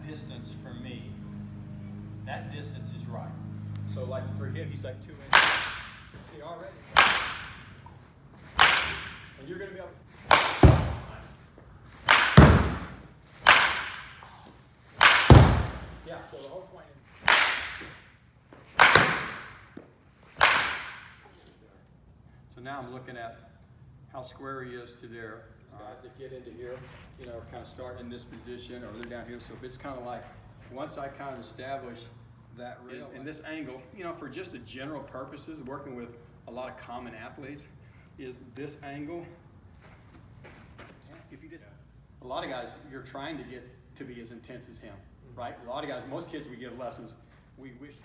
distance for me, that distance is right. So like for him, he's like 2 inches. See already? And you're going to be able to. Yeah, so the whole point is. So now I'm looking at how square he is to there. Guys that get into here, you know, kind of start in this position, or they're down here. So it's kind of like, once I kind of establish that rail in this angle, you know, for just the general purposes, working with a lot of common athletes, is this angle. If you just, a lot of guys, you're trying to get to be as intense as him, right? A lot of guys, most kids we give lessons, we wish.